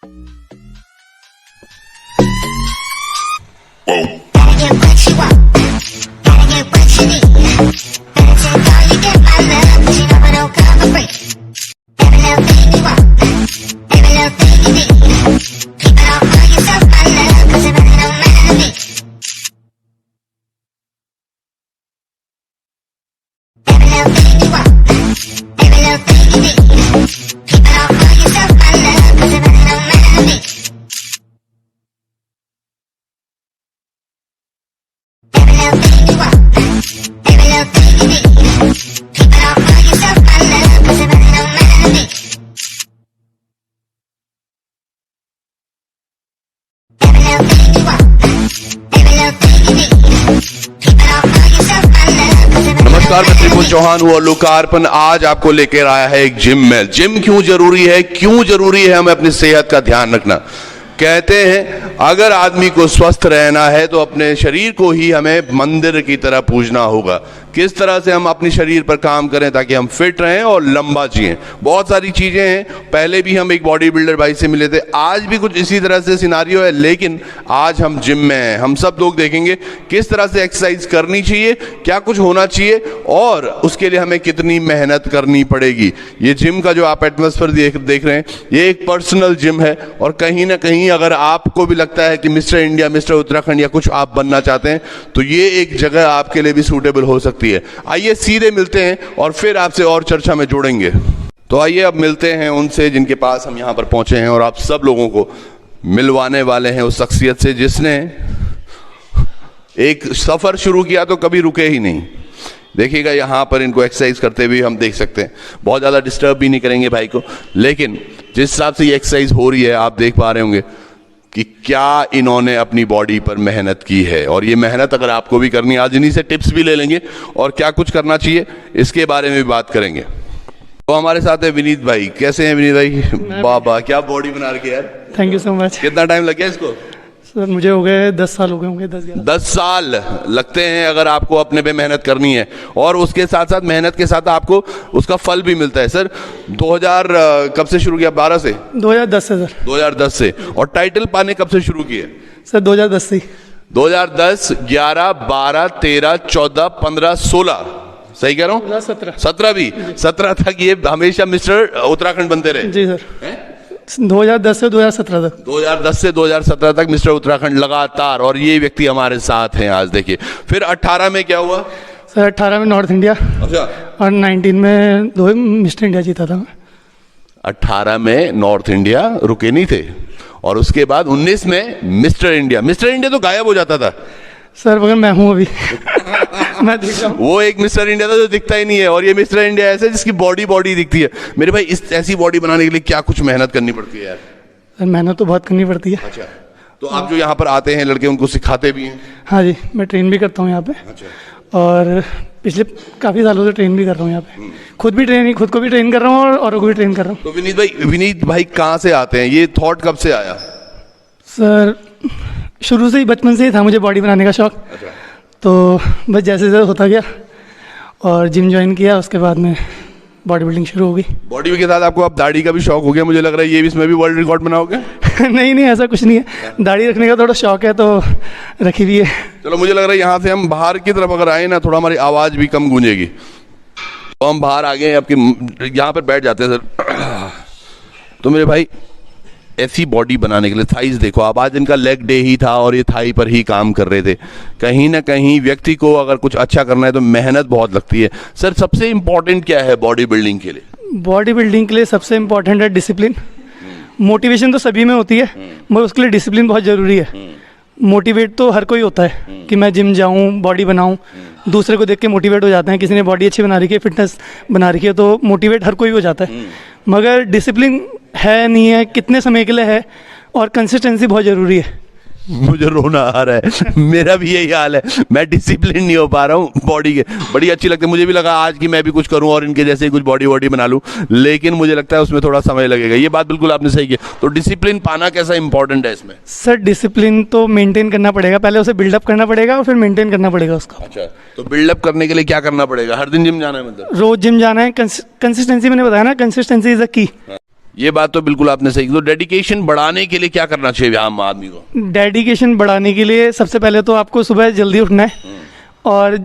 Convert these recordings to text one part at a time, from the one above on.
Gotta get what you want, gotta get what you need. Better take all you get, my love, 'cause you know I don't come for free. Every little thing you want, every little thing you need. Keep it all for yourself, my love, 'cause it really don't matter to me. Every little thing you want, every little thing you need. Keep it all for yourself, my love, 'cause it really don't matter to me. Every little thing you want, every little thing you need. Keep it all for yourself, my love, 'cause it really don't matter to me. Every little thing you want, every little thing you need. Keep it all for yourself, my love, 'cause it really नमस्कार, मैं त्रिभुवन चौहान हूँ और लोकार्पण आज आपको लेकर आया है एक जिम में। जिम क्यों जरूरी है, क्यों जरूरी है हमें अपनी सेहत का ध्यान रखना। कहते हैं अगर आदमी को स्वस्थ रहना है तो अपने शरीर को ही हमें मंदिर की तरह पूजना होगा। किस तरह से हम अपने शरीर पर काम करें ताकि हम फिट रहें और लंबा जिएं। बहुत सारी चीजें हैं। पहले भी हम एक बॉडी बिल्डर भाई से मिले थे, आज भी कुछ इसी तरह से सिनारियो है, लेकिन आज हम जिम में हैं। हम सब लोग देखेंगे किस तरह से एक्सरसाइज करनी चाहिए, क्या कुछ होना चाहिए और उसके लिए हमें कितनी मेहनत करनी पड़ेगी। ये जिम का जो आप एटमॉस्फेयर देख रहे हैं, ये एक पर्सनल जिम है और कहीं ना कहीं अगर आपको भी लगता है कि मिस्टर इंडिया, मिस्टर उत्तराखंड या कुछ आप बनना चाहते हैं तो ये एक जगह आपके लिए भी सूटेबल हो सकती है। आइए सीधे मिलते हैं और फिर आपसे और चर्चा में जोड़ेंगे। तो आइए अब मिलते हैं उनसे जिनके पास हम यहां पर पहुंचे हैं और आप सब लोगों को मिलवाने वाले हैं उस शख्सियत से जिसने एक सफर शुरू किया तो कभी रुके ही नहीं। देखिएगा यहाँ पर इनको एक्सरसाइज करते हुए हम देख सकते हैं। बहुत ज़्यादा डिस्टर्ब भी नहीं करेंगे भाई को, लेकिन जिस हिसाब से ये एक्सरसाइज हो रही है आप देख पा रहे होंगे कि क्या इन्होंने अपनी बॉडी पर मेहनत की है। और ये मेहनत अगर आपको भी करनी है, आज इन्हीं से टिप्स भी ले लेंगे और क्या कुछ करना चाहिए इसके बारे में भी बात करेंगे। तो हमारे साथ है विनीत भाई। कैसे हैं विनीत भाई? बाबा क्या बॉडी बना रखी है यार। Thank you so much. कितना टाइम लग गया इसको? सर मुझे हो गए 10 साल हो गए होंगे, 10 साल लगते हैं अगर आपको अपने पे मेहनत करनी है और उसके साथ साथ मेहनत के साथ आपको उसका फल भी मिलता है। सर 2000 कब से शुरू किया? 12 से? 2010 से सर। 2010 से। और टाइटल पाने कब से शुरू किए? सर 2010 से। 2010, 11, 12, 13, 14, 15, 16, सही कह रहा हूँ? 17 भी। 17 तक ये हमेशा मिस्टर उत्तराखंड बनते रहे? जी सर। 2010 से 2017 तक। 2010 से 2017 तक मिस्टर उत्तराखंड लगातार, और ये व्यक्ति हमारे साथ हैं आज। देखिए फिर 18 में क्या हुआ? सर 18 में नॉर्थ इंडिया। अच्छा। और 19 में मिस्टर इंडिया जीता था। 18 में नॉर्थ इंडिया रुके नहीं थे और उसके बाद 19 में मिस्टर इंडिया। मिस्टर इंडिया तो गायब हो जाता था सर, मगर मैं हूँ अभी मैं देख रहा हूँ। वो एक मिस्टर इंडिया था जो दिखता ही नहीं है और ये मिस्टर इंडिया ऐसे जिसकी बॉडी दिखती है। मेरे भाई इस ऐसी बॉडी बनाने के लिए क्या कुछ मेहनत करनी पड़ती है यार? सर मेहनत तो बहुत करनी पड़ती है। अच्छा, तो आप जो यहाँ पर आते हैं लड़के उनको सिखाते भी हैं? हाँ जी, मैं ट्रेन भी करता हूँ यहाँ पे। अच्छा। और पिछले काफ़ी सालों से ट्रेन भी कर रहा हूँ यहाँ पे। खुद को भी ट्रेन कर रहा हूँ और औरों को भी ट्रेन कर रहा हूँ। तो विनीत भाई कहाँ से आते हैं? ये थॉट कब से आया? सर शुरू से ही, बचपन से ही था मुझे बॉडी बनाने का शौक। अच्छा। तो बस जैसे जैसे होता गया और जिम ज्वाइन किया, उसके बाद में बॉडी बिल्डिंग शुरू हो गई। बॉडी के साथ आपको अब दाढ़ी का भी शौक हो गया, मुझे लग रहा है ये भी इसमें भी वर्ल्ड रिकॉर्ड बनाओगे? नहीं ऐसा कुछ नहीं है, दाढ़ी रखने का थोड़ा शौक है तो रखी भी है। चलो, मुझे लग रहा है यहाँ से हम बाहर की तरफ अगर आए ना, थोड़ा हमारी आवाज़ भी कम गूंजेगी। तो हम बाहर आ गए, आपके यहाँ पर बैठ जाते हैं सर। तो मेरे भाई ऐसी बॉडी बनाने के लिए थाइज देखो आप, आज इनका लेग डे ही था और ये थाई पर ही काम कर रहे थे। कहीं ना कहीं व्यक्ति को अगर कुछ अच्छा करना है तो मेहनत बहुत लगती है। सर सबसे इम्पोर्टेंट क्या है बॉडी बिल्डिंग के लिए? बॉडी बिल्डिंग के लिए सबसे इम्पोर्टेंट है डिसिप्लिन। मोटिवेशन तो सभी में होती है मगर उसके लिए डिसिप्लिन बहुत ज़रूरी है। मोटिवेट तो हर कोई होता है कि मैं जिम जाऊँ, बॉडी बनाऊँ, दूसरे को देख के मोटिवेट हो जाते हैं। किसी ने बॉडी अच्छी बना रखी है, फिटनेस बना रखी है, तो मोटिवेट हर कोई हो जाता है। मगर डिसिप्लिन है नहीं है, कितने समय के लिए है, और कंसिस्टेंसी बहुत ज़रूरी है। मुझे रोना आ रहा है, मेरा भी यही हाल है। मैं डिसिप्लिन नहीं हो पा रहा हूँ बॉडी के। बड़ी अच्छी लगती है, मुझे भी लगा आज कि मैं भी कुछ करूँ और इनके जैसे ही कुछ बॉडी बना लूँ, लेकिन मुझे लगता है उसमें थोड़ा समय लगेगा। ये बात बिल्कुल आपने सही की। तो डिसिप्लिन पाना कैसा इंपॉर्टेंट है इसमें? सर डिसिप्लिन तो मेंटेन करना पड़ेगा, पहले उसे बिल्डअप करना पड़ेगा और फिर मेंटेन करना पड़ेगा उसका। अच्छा, तो बिल्डअप करने के लिए क्या करना पड़ेगा? हर दिन जिम जाना है? मतलब रोज जिम जाना है। कंसिस्टेंसी मैंने बताया ना, कंसिस्टेंसी इज अ की। ये बात तो बिल्कुल आपने सही की। तो डेडिकेशन बढ़ाने के लिए क्या करना चाहिए आम आदमी को? डेडिकेशन बढ़ाने के लिए सबसे पहले तो आपको सुबह जल्दी उठना है, और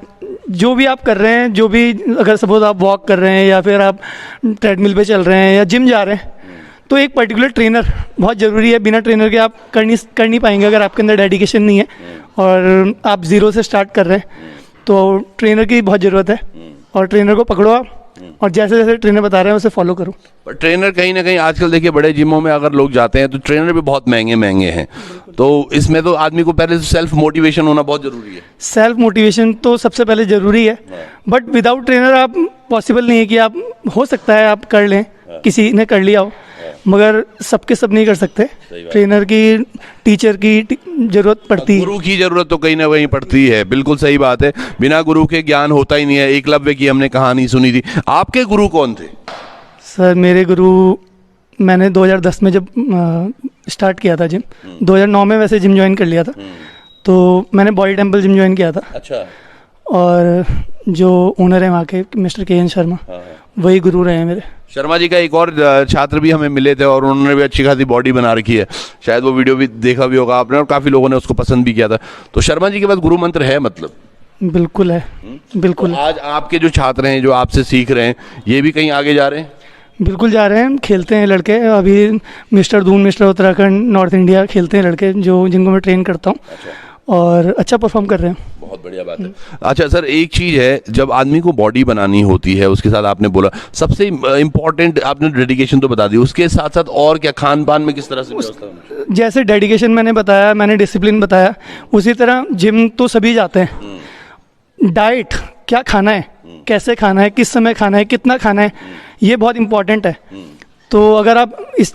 जो भी आप कर रहे हैं, जो भी, अगर सपोज आप वॉक कर रहे हैं या फिर आप ट्रेडमिल पे चल रहे हैं या जिम जा रहे हैं, तो एक पर्टिकुलर ट्रेनर बहुत ज़रूरी है। बिना ट्रेनर के आप कर नहीं पाएंगे अगर आपके अंदर डेडिकेशन नहीं है और आप ज़ीरो से स्टार्ट कर रहे हैं, तो ट्रेनर की बहुत ज़रूरत है। और ट्रेनर को पकड़ो आप, और जैसे जैसे ट्रेनर बता रहे हैं उसे फॉलो करो। पर ट्रेनर कहीं ना कहीं आजकल देखिए बड़े जिमों में अगर लोग जाते हैं तो ट्रेनर भी बहुत महंगे महंगे हैं, तो इसमें तो आदमी को पहले सेल्फ मोटिवेशन होना बहुत जरूरी है। सेल्फ मोटिवेशन तो सबसे पहले ज़रूरी है, बट विदाउट ट्रेनर आप पॉसिबल नहीं है कि आप, हो सकता है आप कर लें, किसी ने कर लिया हो, मगर सबके सब नहीं कर सकते। ट्रेनर की, टीचर की ज़रूरत पड़ती है। गुरु की जरूरत तो कहीं ना कहीं पड़ती है, बिल्कुल सही बात है। बिना गुरु के ज्ञान होता ही नहीं है। एकलव्य की हमने कहानी सुनी थी। आपके गुरु कौन थे? सर मेरे गुरु, मैंने 2010 में जब स्टार्ट किया था जिम, 2009 में वैसे जिम ज्वाइन कर लिया था, तो मैंने बॉडी टेम्पल जिम ज्वाइन किया था। अच्छा। और जो ओनर है वहाँ के, मिस्टर KN शर्मा, वही गुरु रहे हैं मेरे। शर्मा जी का एक और छात्र भी हमें मिले थे और उन्होंने भी अच्छी खासी बॉडी बना रखी है, शायद वो वीडियो भी देखा भी होगा आपने और काफ़ी लोगों ने उसको पसंद भी किया था। तो शर्मा जी के पास गुरु मंत्र है मतलब? बिल्कुल है, बिल्कुल। तो आज आपके जो छात्र हैं जो आपसे सीख रहे हैं, ये भी कहीं आगे जा रहे हैं? बिल्कुल जा रहे हैं, खेलते हैं लड़के। अभी mister Doon, mister Uttarakhand, north India खेलते हैं लड़के, जो जिनको मैं ट्रेन करता हूँ। और अच्छा परफॉर्म कर रहे हैं। बहुत बढ़िया बात है। अच्छा सर, एक चीज़ है, जब आदमी को बॉडी बनानी होती है, उसके साथ आपने बोला सबसे इम्पोर्टेंट, आपने डेडिकेशन तो बता दी, उसके साथ साथ और क्या खान पान में किस तरह से व्यवस्था होनी चाहिए? जैसे डेडिकेशन मैंने बताया, मैंने डिसिप्लिन बताया, उसी तरह जिम तो सभी जाते हैं। डाइट, क्या खाना है, कैसे खाना है, किस समय खाना है, कितना खाना है, ये बहुत इम्पोर्टेंट है। तो अगर आप इस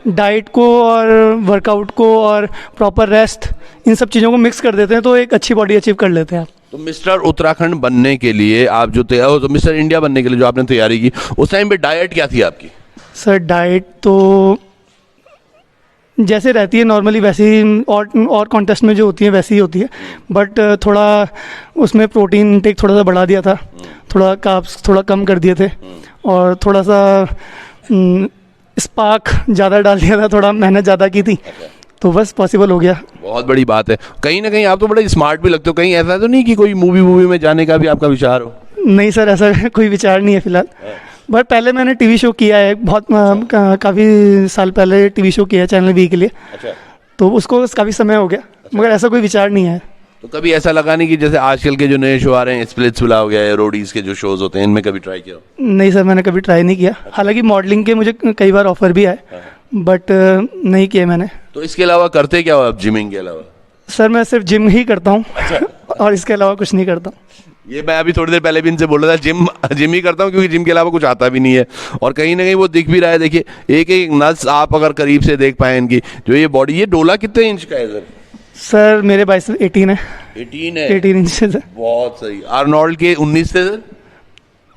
डाइट को और वर्कआउट को और प्रॉपर रेस्ट, इन सब चीज़ों को मिक्स कर देते हैं तो एक अच्छी बॉडी अचीव कर लेते हैं आप। तो मिस्टर उत्तराखंड बनने के लिए आप जो तैयार, तो मिस्टर इंडिया बनने के लिए जो आपने तैयारी की, उस टाइम पे डाइट क्या थी आपकी? सर डाइट तो जैसे रहती है नॉर्मली वैसे ही, और कॉन्टेस्ट में जो होती है वैसी ही होती है, बट थोड़ा उसमें प्रोटीन इंटेक थोड़ा सा बढ़ा दिया था, थोड़ा कार्ब्स थोड़ा कम कर दिए थे, और थोड़ा सा स्पार्क ज़्यादा डाल दिया था, थोड़ा मेहनत ज़्यादा की थी, तो बस पॉसिबल हो गया। बहुत बड़ी बात है। कहीं ना कहीं आप तो बड़े स्मार्ट भी लगते हो, कहीं ऐसा तो नहीं कि कोई मूवी में जाने का भी आपका विचार हो? नहीं सर, ऐसा कोई विचार नहीं है फिलहाल, बट पहले मैंने टीवी शो किया है, बहुत काफ़ी साल पहले टीवी शो किया है चैनल वी के लिए। अच्छा। तो उसको काफ़ी समय हो गया, मगर ऐसा कोई विचार नहीं है। तो कभी ऐसा लगा नहीं कि जैसे आजकल के जो नए शो आ रहे हैं, स्प्लिट्सविला हो गया है, रोडीज के जो शोज होते हैं, इनमें कभी ट्राई किया? नहीं सर, मैंने कभी ट्राई नहीं किया। हालांकि मॉडलिंग के मुझे कई बार ऑफर भी आए, बट नहीं किए मैंने। तो इसके अलावा करते क्या हो आप जिमिंग के अलावा? सर मैं सिर्फ जिम ही करता हूँ, और इसके अलावा कुछ नहीं करता हूँ। ये मैं अभी थोड़ी देर पहले भी इनसे बोल रहा था, जिम ही करता हूँ, क्योंकि जिम के अलावा कुछ आता भी नहीं है। और कहीं ना कहीं वो दिख भी रहा है। देखिए एक एक नस आप अगर करीब से देख पाए इनकी, जो ये बॉडी, ये डोला कितने इंच का है सर? सर मेरे बाइसेप्स 18 है। 18 है? 18 इंचेस है। बहुत सही। आर्नोल्ड के 19 थे सर?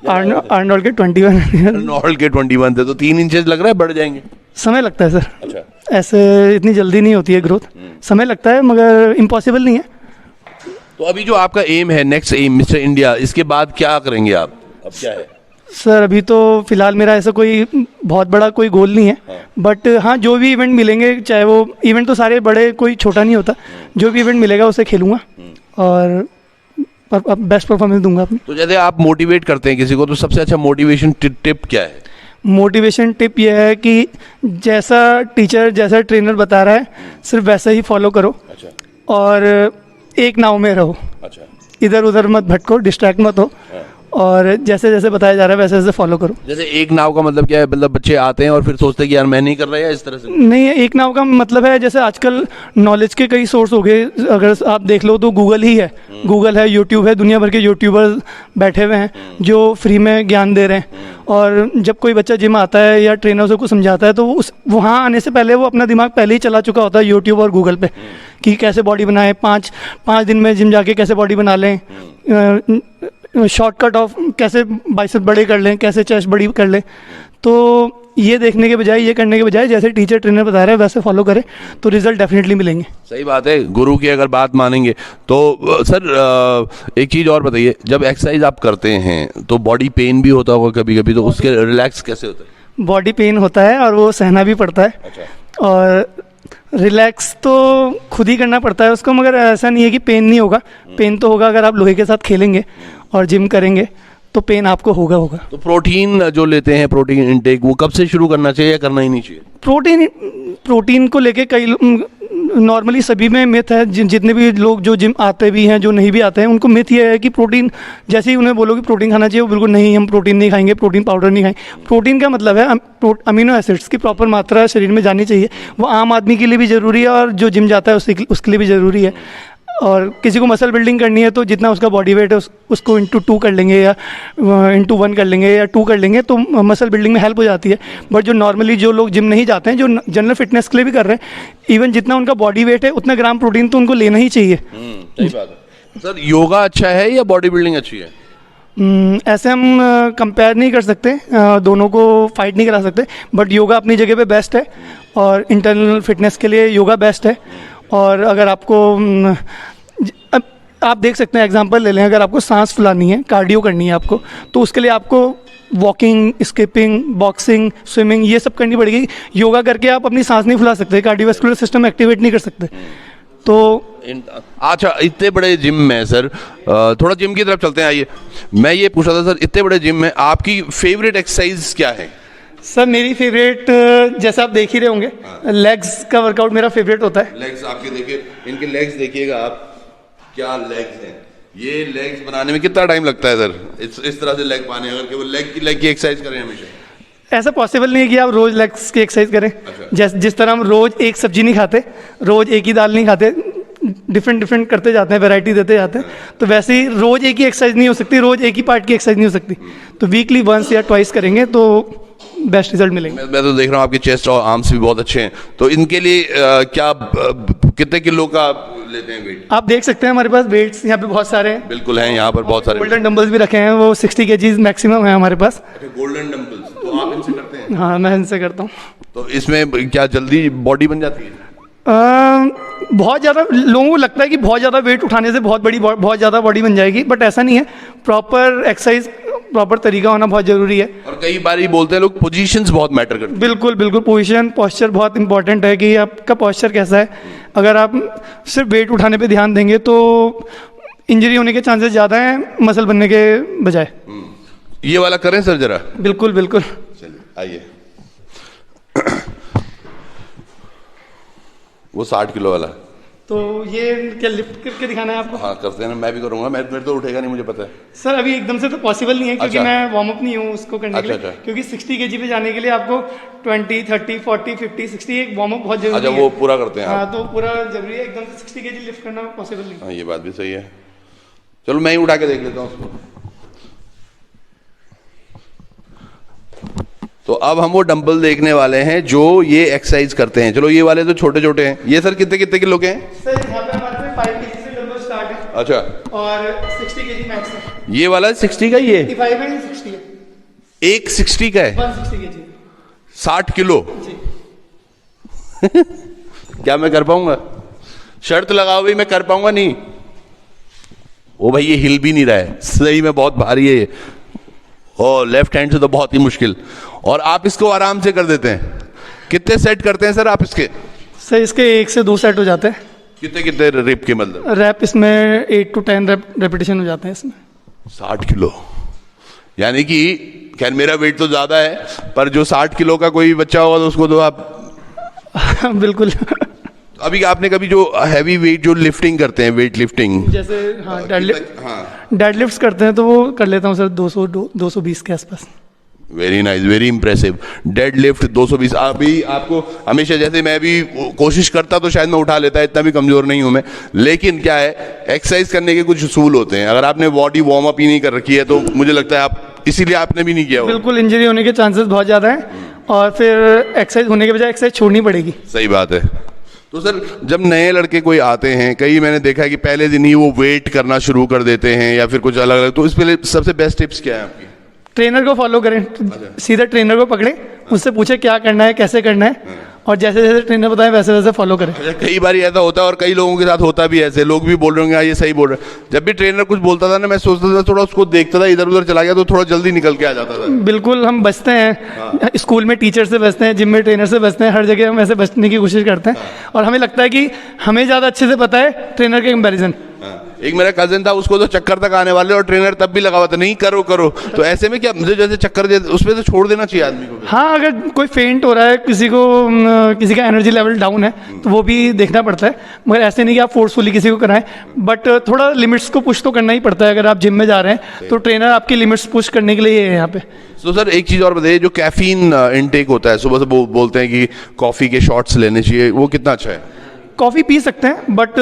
आर्नोल्ड के 21। आर्नोल्ड के 21 थे, तो 3 इंचेस लग रहा है बढ़ जाएंगे? समय लगता है सर। अच्छा। ऐसे इतनी जल्दी नहीं होती है ग्रोथ, समय लगता है, मगर इम्पॉसिबल नहीं है। तो अभी जो आपका एम है, नेक्स्ट एम मिस्टर इंडिया, इसके बाद क्या करेंगे आप? अब क्या है? सर अभी तो फिलहाल मेरा ऐसा कोई बहुत बड़ा कोई गोल नहीं है, बट हाँ जो भी इवेंट मिलेंगे, चाहे वो इवेंट तो सारे बड़े, कोई छोटा नहीं होता, जो भी इवेंट मिलेगा उसे खेलूँगा और बेस्ट परफॉर्मेंस दूंगा अपनी। तो जैसे आप मोटिवेट करते हैं किसी को, तो सबसे अच्छा मोटिवेशन टिप क्या है? मोटिवेशन टिप यह है कि जैसा टीचर, जैसा ट्रेनर बता रहा है, सिर्फ वैसा ही फॉलो करो। अच्छा। और एक नाव में रहो। अच्छा। इधर उधर मत भटको, डिस्ट्रैक्ट मत हो, और जैसे जैसे बताया जा रहा है वैसे वैसे फॉलो करो। जैसे एक नाव का मतलब क्या है? मतलब बच्चे आते हैं और फिर सोचते हैं कि यार मैं नहीं कर रहा, या इस तरह से? नहीं, एक नाव का मतलब है जैसे आजकल नॉलेज के कई सोर्स हो गए, अगर आप देख लो तो गूगल ही है, गूगल है, यूट्यूब है, दुनिया भर के यूट्यूबर्स बैठे हुए हैं जो फ्री में ज्ञान दे रहे हैं। और जब कोई बच्चा जिम आता है या ट्रेनर से कुछ समझाता है, तो उस वहाँ आने से पहले वो अपना दिमाग पहले ही चला चुका होता है यूट्यूब और गूगल पे, कि कैसे बॉडी बनाए, पाँच दिन में जिम जाके कैसे बॉडी बना लें, शॉर्टकट ऑफ कैसे बाइसेप बड़े कर लें, कैसे चेस्ट बड़ी कर लें। तो ये देखने के बजाय, ये करने के बजाय जैसे टीचर ट्रेनर बता रहे हैं वैसे फॉलो करें तो रिजल्ट डेफिनेटली मिलेंगे। सही बात है, गुरु की अगर बात मानेंगे तो। सर एक चीज़ और बताइए, जब एक्सरसाइज आप करते हैं तो बॉडी पेन भी होता होगा कभी कभी, तो उसके रिलैक्स कैसे होता है? बॉडी पेन होता है और वो सहना भी पड़ता है। अच्छा। और रिलैक्स तो खुद ही करना पड़ता है उसको, मगर ऐसा नहीं है कि पेन नहीं होगा। पेन तो होगा अगर आप लोहे के साथ खेलेंगे और जिम करेंगे तो पेन आपको होगा। तो प्रोटीन जो लेते हैं, प्रोटीन इनटेक, वो कब से शुरू करना चाहिए या करना ही नहीं चाहिए? प्रोटीन को लेके कई नॉर्मली सभी में मिथ है। जितने भी लोग जो जिम आते भी हैं, जो नहीं भी आते हैं, उनको मिथ ये है कि प्रोटीन, जैसे ही उन्हें बोलो कि प्रोटीन खाना चाहिए, वो बिल्कुल नहीं, हम प्रोटीन नहीं खाएंगे, प्रोटीन पाउडर नहीं खाएंगे। प्रोटीन का मतलब है अमीनो एसिड्स की प्रॉपर मात्रा शरीर में जानी चाहिए। वो आम आदमी के लिए भी ज़रूरी है और जो जिम जाता है उसके लिए भी ज़रूरी है। और किसी को मसल बिल्डिंग करनी है तो जितना उसका बॉडी वेट है उसको इंटू 2 कर लेंगे या इंटू 1 कर लेंगे या 2 कर लेंगे तो मसल बिल्डिंग में हेल्प हो जाती है। बट जो नॉर्मली जो लोग जिम नहीं जाते हैं, जो जनरल फिटनेस के लिए भी कर रहे हैं, इवन जितना उनका बॉडी वेट है उतना ग्राम प्रोटीन तो उनको लेना ही चाहिए। सही बात है। सर, योगा अच्छा है या बॉडी बिल्डिंग अच्छी है? ऐसे हम कंपेयर नहीं कर सकते, दोनों को फाइट नहीं करा सकते। बट योगा अपनी जगह पे बेस्ट है और इंटरनल फिटनेस के लिए योगा बेस्ट है। और अगर आपको आप देख सकते हैं, एग्जांपल ले लें, अगर आपको सांस फुलानी है, कार्डियो करनी है आपको, तो उसके लिए आपको वॉकिंग, स्किपिंग, बॉक्सिंग, स्विमिंग ये सब करनी पड़ेगी। योगा करके आप अपनी सांस नहीं फुला सकते, कार्डियोवैस्कुलर सिस्टम एक्टिवेट नहीं कर सकते। तो अच्छा, इतने बड़े जिम में सर, थोड़ा जिम की तरफ चलते हैं। आइए, मैं ये पूछ रहा था सर, इतने बड़े जिम में आपकी फेवरेट एक्सरसाइज क्या है? सर मेरी फेवरेट, जैसा आप देख ही रहे होंगे, लेग्स का वर्कआउट मेरा फेवरेट होता है। लेग्स आपके देखिए, इनके लेग्स देखिएगा आप, क्या लेग्स हैं। ये लेग्स बनाने में कितना टाइम लगता है सर, इस तरह से लेग पाने? अगर केवल लेग की एक्सरसाइज करें हमेशा, ऐसा पॉसिबल नहीं है कि आप रोज लेग्स की एक्सरसाइज करें। अच्छा। जिस तरह हम रोज एक सब्जी नहीं खाते, रोज एक ही दाल नहीं खाते, डिफरेंट करते जाते हैं, वैरायटी देते जाते हैं, तो वैसे ही रोज एक ही एक्सरसाइज नहीं हो सकती, रोज एक ही पार्ट की एक्सरसाइज नहीं हो सकती। तो वीकली वंस या ट्वाइस करेंगे तो बेस्ट रिजल्ट मिलेंगे। मैं तो देख रहा हूँ आपके चेस्ट और आर्म्स भी बहुत अच्छे हैं। तो इनके लिए कितने किलो का लेते हैं वेट? आप देख सकते हैं हमारे पास वेट्स यहाँ पे बहुत सारे हैं। बिल्कुल हैं, यहाँ पर बहुत सारे गोल्डन डंबल्स भी रखे हैं, वो 60 kg मैक्सिमम है हमारे पास। गोल्डन डंबल्स, तो आप इनसे करते हैं? हाँ, मैं इनसे करता हूँ। तो इसमें क्या जल्दी बॉडी बन जाती है? बहुत ज़्यादा लोगों को लगता है कि बहुत ज़्यादा वेट उठाने से बहुत ज़्यादा बॉडी बन जाएगी, बट ऐसा नहीं है। प्रॉपर एक्सरसाइज, प्रॉपर तरीका होना बहुत ज़रूरी है। और कई बार बोलते हैं लोग, पोजीशंस बहुत मैटर करती है। बिल्कुल पोजीशन, पोस्चर बहुत इंपॉर्टेंट है कि आपका पोस्चर कैसा है। अगर आप सिर्फ वेट उठाने पे ध्यान देंगे तो इंजरी होने के चांसेस ज़्यादा हैं मसल बनने के बजाय। ये वाला करें सर जरा? बिल्कुल। चलिए आइए। वो 60 किलो वाला, तो ये क्या लिफ्ट करके दिखाना है आपको? हाँ करते हैं ना, मैं भी करूंगा। मेरे तो उठेगा नहीं, मुझे पता है सर। अभी एकदम से तो पॉसिबल नहीं है क्योंकि अच्छा। मैं वार्म अप नहीं हूँ उसको करने के लिए। अच्छा। क्योंकि 60 kg पे जाने के लिए आपको 20, 30, 40, 50, 60 एक वार्म अप बहुत जरूरी अच्छा, है। वो पूरा करते हैं हाँ, आप? तो पूरा जरूरी है। एकदम से 60 kg लिफ्ट करना पॉसिबल नहीं। हाँ, ये बात भी सही है। चलो मैं ही उठा के देख लेता हूँ उसको। तो अब हम वो डंबल देखने वाले हैं जो ये एक्सरसाइज करते हैं। चलो, ये वाले तो छोटे छोटे हैं। ये सर कितने कितने किलो के हैं? सर यहाँ पे हमारे पे 5 kg से डंबल स्टार्ट है। अच्छा। और 60 kg मैक्स है। ये वाला 60 का ही है? 85 है, 60 है। एक 60 का है? 160 kg 60 किलो जी। क्या मैं कर पाऊंगा? शर्त लगाओ भाई, मैं कर पाऊंगा नहीं? ओ भाई, ये हिल भी नहीं रहा है, सही में बहुत भारी है ये। और लेफ्ट हैंड से तो बहुत ही मुश्किल। और आप इसको आराम से कर देते हैं। कितने सेट करते हैं सर आप इसके? सर इसके 1 से 2 सेट हो जाते हैं। कितने कितने रिप के मतलब? रैप इसमें 8 to 10 रेपिटेशन हो जाते हैं इसमें। 60 किलो, यानी कि खैर मेरा वेट तो ज्यादा है, पर जो 60 किलो का कोई बच्चा होगा तो उसको तो आप बिल्कुल। अभी आपने कभी जो हैवी वेट जो लिफ्टिंग करते हैं, वेट लिफ्टिंग जैसे हाँ, हाँ, डेडलिफ्ट्स करते हैं तो वो कर लेता हूँ सर 220 के आसपास। Very nice, very impressive. Dead lift 220। अभी आपको हमेशा, जैसे मैं भी कोशिश करता तो शायद मैं उठा लेता, इतना भी कमजोर नहीं हूं मैं। लेकिन क्या है, एक्सरसाइज करने के कुछ उसूल होते हैं। अगर आपने बॉडी वार्म अप ही नहीं कर रखी है तो मुझे लगता है आप, इसीलिए आपने भी नहीं किया होगा। बिल्कुल, इंजरी होने के चांसेस बहुत ज़्यादा हैं और फिर एक्सरसाइज होने के बजाय एक्सरसाइज छोड़नी पड़ेगी। सही बात है। तो सर, जब नए लड़के कोई आते हैं, कई मैंने देखा है कि पहले दिन ही वो वेट करना शुरू कर देते हैं या फिर कुछ अलग अलग, तो इस पे सबसे बेस्ट टिप्स क्या है आपकी? ट्रेनर को फॉलो करें, सीधा ट्रेनर को पकड़े, उससे पूछे क्या करना है, कैसे करना है, और जैसे जैसे ट्रेनर बताए वैसे वैसे फॉलो करें। अच्छा, कई बार ऐसा होता है और कई लोगों के साथ होता भी है ऐसे, लोग भी बोल रहे होंगे हाँ ये सही बोल रहे हैं। जब भी ट्रेनर कुछ बोलता था ना, मैं सोचता था थोड़ा उसको देखता था, इधर उधर चला गया तो थोड़ा जल्दी निकल के आ जाता था। बिल्कुल, हम बचते हैं, स्कूल में टीचर से बचते हैं, जिम में ट्रेनर से बचते हैं, हर जगह हम ऐसे बचने की कोशिश करते हैं। और हमें लगता है कि हमें ज़्यादा अच्छे से पता है ट्रेनर के कंपैरिजन। एक मेरा कजिन था, उसको तो चक्कर तक आने वाले और ट्रेनर तब भी लगा हुआ था नहीं करो करो। तो ऐसे में क्या मुझे जैसे चक्कर दे उसमें तो छोड़ देना चाहिए आदमी को? हाँ, अगर कोई फेंट हो रहा है, किसी का एनर्जी लेवल डाउन है तो वो भी देखना पड़ता है, मगर ऐसे नहीं कि आप फोर्सफुली किसी को कराएं। बट थोड़ा लिमिट्स को पुश तो करना ही पड़ता है। अगर आप जिम में जा रहे हैं तो ट्रेनर आपकी लिमिट्स पुश करने के लिए है यहाँ पे। तो सर एक चीज़ और बताइए, जो कैफीन इनटेक होता है सुबह से बोलते हैं कि कॉफ़ी के शॉट्स लेने चाहिए, वो कितना अच्छा है? कॉफ़ी पी सकते हैं, बट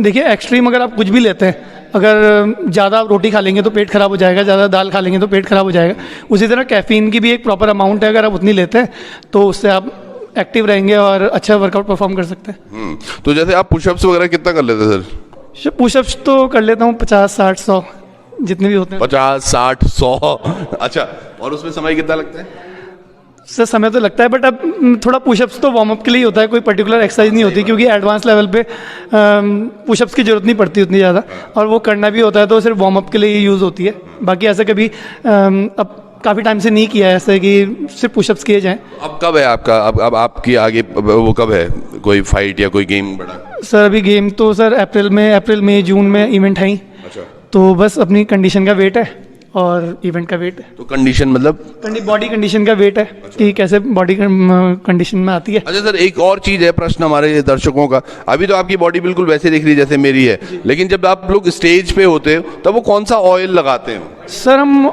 देखिए एक्सट्रीम अगर आप कुछ भी लेते हैं, अगर ज़्यादा आप रोटी खा लेंगे तो पेट खराब हो जाएगा, ज़्यादा दाल खा लेंगे तो पेट खराब हो जाएगा। उसी तरह कैफ़ीन की भी एक प्रॉपर अमाउंट है, अगर आप उतनी लेते हैं तो उससे आप एक्टिव रहेंगे और अच्छा वर्कआउट परफॉर्म कर सकते हैं। तो जैसे आप पुशअप्स वगैरह कितना कर लेते हैं सर? पुशअप्स तो कर लेता हूँ 50, 60, 100 जितने भी होते हैं। 50, 60, 100। अच्छा, और उसमें समय कितना लगता है? सर समय तो लगता है, बट अब थोड़ा पुशअप्स तो वार्म अप के लिए ही होता है, कोई पर्टिकुलर एक्सरसाइज नहीं होती, क्योंकि एडवांस लेवल पे पुशअप्स की जरूरत नहीं पड़ती उतनी ज़्यादा, और वो करना भी होता है तो सिर्फ वार्म अप के लिए ही यूज़ होती है। बाकी ऐसे कभी अब काफ़ी टाइम से नहीं किया है ऐसे कि सिर्फ पुशअप्स किए जाएं। अब कब है आपका, अब आपकी आगे वो कब है, कोई फाइट या कोई गेम बड़ा? सर अभी गेम तो सर अप्रैल मई जून में इवेंट है ही। अच्छा, तो बस अपनी कंडीशन का वेट है और इवेंट का वेट है। तो कंडीशन मतलब बॉडी कंडीशन का वेट है कि कैसे बॉडी कंडीशन में आती है। अच्छा सर, एक और चीज़ है, प्रश्न हमारे दर्शकों का, अभी तो आपकी बॉडी बिल्कुल वैसे दिख रही है जैसे मेरी है, लेकिन जब आप लोग स्टेज पे होते हो तब वो कौन सा ऑयल लगाते हो? सर हम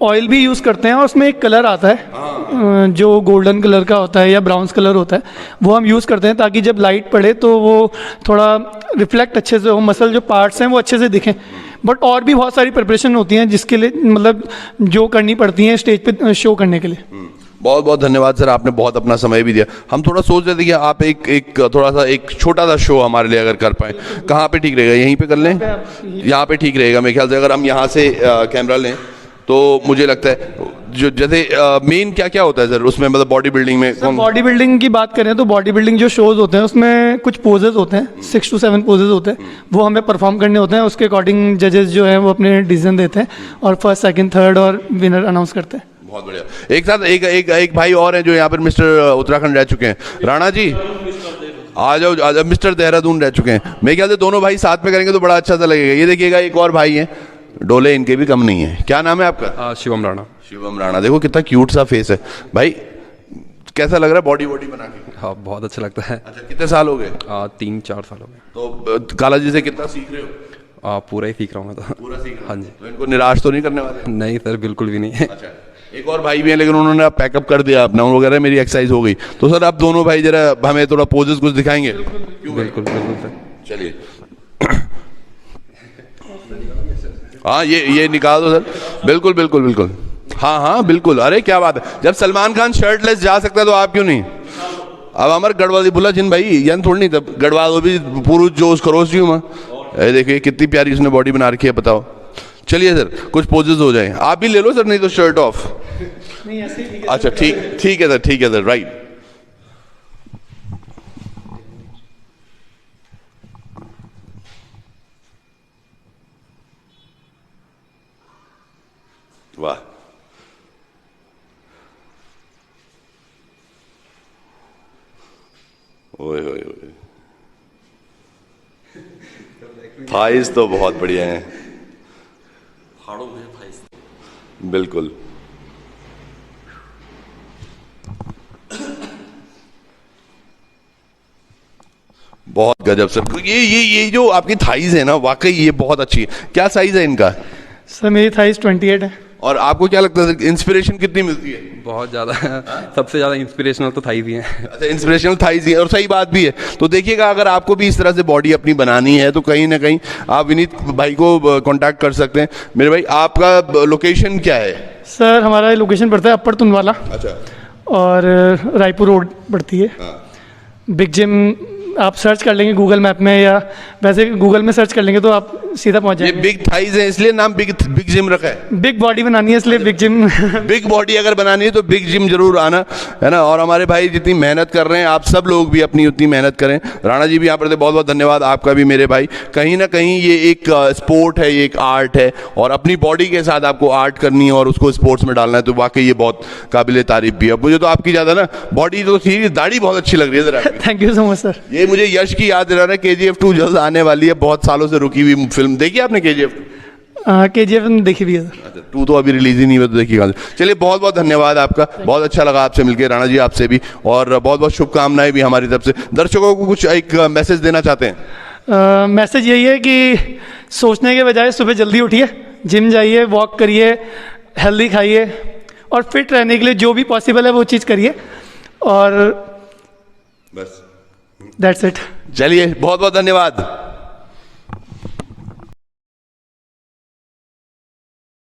ऑयल भी यूज़ करते हैं, और उसमें एक कलर आता है जो गोल्डन कलर का होता है या ब्राउन कलर होता है, वो हम यूज़ करते हैं ताकि जब लाइट पड़े तो वो थोड़ा रिफ्लेक्ट अच्छे से हो, मसल जो पार्ट्स हैं वो अच्छे से दिखें। बट और भी बहुत सारी प्रिपरेशन होती हैं जिसके लिए मतलब जो करनी पड़ती हैं स्टेज पे शो करने के लिए। बहुत बहुत धन्यवाद सर, आपने बहुत अपना समय भी दिया। हम थोड़ा सोच रहे थे कि आप एक थोड़ा सा एक छोटा सा शो हमारे लिए अगर कर पाए, कहाँ पे ठीक रहेगा? यहीं पे कर लें? यहाँ पे ठीक रहेगा मेरे ख्याल से। अगर हम यहाँ से कैमरा लें तो मुझे लगता है जो जैसे मेन क्या क्या होता है सर उसमें, मतलब बॉडी बिल्डिंग में? बॉडी बिल्डिंग की बात करें तो बॉडी बिल्डिंग जो शोज होते हैं उसमें कुछ पोजेज होते हैं, 6 to 7 पोजेज होते हैं, वो हमें परफॉर्म करने होते हैं। उसके अकॉर्डिंग जजेस जो हैं वो अपने डिसीजन देते हैं और फर्स्ट, सेकंड, थर्ड और विनर अनाउंस करते हैं। बहुत बढ़िया। एक साथ एक भाई और हैं जो यहाँ पर मिस्टर उत्तराखंड रह चुके हैं, राणा जी आ जाओ, मिस्टर देहरादून रह चुके हैं। मेरे ख्याल से दोनों भाई साथ में करेंगे तो बड़ा अच्छा सा लगेगा। ये देखिएगा एक और भाई हैं, डोले इनके भी कम नहीं है। क्या नाम है आपका? शिवम राणा। शिवम राणा, देखो कितना क्यूट सा फेस है भाई। कैसा लग रहा है बॉडी बना के? हाँ बहुत अच्छा लगता है। अच्छा, कितने साल हो गए? 3-4 साल हो गए। तो काला जी से कितना सीख रहे हो? पूरा ही सीख रहा हूँ मैं तो। पूरा सीख रहे हो? हाँ जी। तो इनको निराश तो नहीं करने वाले? नहीं सर, बिल्कुल भी नहीं। अच्छा, एक और भाई भी हैं लेकिन उन्होंने अब पैकअप कर दिया अपना, वगैरह मेरी एक्सरसाइज हो गई। तो सर आप दोनों भाई जरा हमें थोड़ा पोजेस कुछ दिखाएंगे? बिल्कुल सर। चलिए हाँ, ये निकाल दो सर। बिल्कुल बिल्कुल बिल्कुल, हाँ बिल्कुल। अरे क्या बात है, जब सलमान खान शर्टलेस जा सकता है तो आप क्यों नहीं? अब हमारे गढ़वाल बुला जिन भाई यान थोड़ी नहीं, तब गढ़वाल भी पूरा जोश खरोश जी मैं। देखिए कितनी प्यारी उसने बॉडी बना रखी है, बताओ। चलिए सर कुछ पोजेस हो जाए, आप भी ले लो सर, नहीं तो शर्ट ऑफ। अच्छा ठीक है सर, राइट। वाह, ओए ओए ओए, थाइस तो बहुत बढ़िया हैं। बिल्कुल। बहुत गजब सर। ये जो आपकी थाइस है ना, वाकई ये बहुत अच्छी है। क्या साइज है इनका? सर मेरी थाइस 28 है। और आपको क्या लगता है इंस्पिरेशन कितनी मिलती है? बहुत ज़्यादा। सबसे ज़्यादा इंस्पिरेशनल तो थाई भी हैं। अच्छा, इंस्पिरेशनल थाइस ही है, और सही बात भी है। तो देखिएगा, अगर आपको भी इस तरह से बॉडी अपनी बनानी है तो कहीं ना कहीं आप विनीत भाई को कांटेक्ट कर सकते हैं। मेरे भाई आपका लोकेशन क्या है? सर हमारा लोकेशन पड़ता है अपर तुनवाला। अच्छा, और रायपुर रोड पड़ती है। बिग जिम आप सर्च कर लेंगे गूगल मैप में या वैसे गूगल में सर्च कर लेंगे तो आप सीधा पहुंच ये जाएंगे। बिग थाइज है इसलिए नाम बिग बिग जिम रखा है। बिग बॉडी बनानी है इसलिए बिग जिम। बिग बॉडी अगर बनानी है तो बिग जिम जरूर आना, है ना। और हमारे भाई जितनी मेहनत कर रहे हैं, आप सब लोग भी अपनी उतनी मेहनत करें। राणा जी भी यहाँ पर थे, बहुत बहुत धन्यवाद आपका भी मेरे भाई। कहीं ना कहीं ये एक स्पोर्ट है, ये एक आर्ट है, और अपनी बॉडी के साथ आपको आर्ट करनी है और उसको स्पोर्ट्स में डालना है, तो वाकई ये बहुत काबिल तारीफ भी है। मुझे तो आपकी ज़्यादा ना बॉडी तो ठीक, दाढ़ी बहुत अच्छी लग रही है जरा। Thank you so much sir. ये मुझे यश की याद दिला रहा है, KGF 2 जल्द आने वाली है, बहुत सालों से रुकी हुई फिल्म। देखी आपने KGF 2? KGF देखी भी है सर। 2 तो अभी रिलीज ही नहीं हुआ, तो देखिएगा। चलिए बहुत बहुत धन्यवाद आपका, बहुत अच्छा लगा आपसे मिलकर राणा जी, आपसे भी, और बहुत बहुत शुभकामनाएं भी हमारी तरफ से। दर्शकों को कुछ एक मैसेज देना चाहते हैं? मैसेज यही है कि सोचने के बजाय सुबह जल्दी उठिए, जिम जाइए, वॉक करिए, हेल्दी खाइए, और फिट रहने के लिए जो भी पॉसिबल है वो चीज़ करिए, और बस दैट्स इट। चलिए बहुत बहुत धन्यवाद।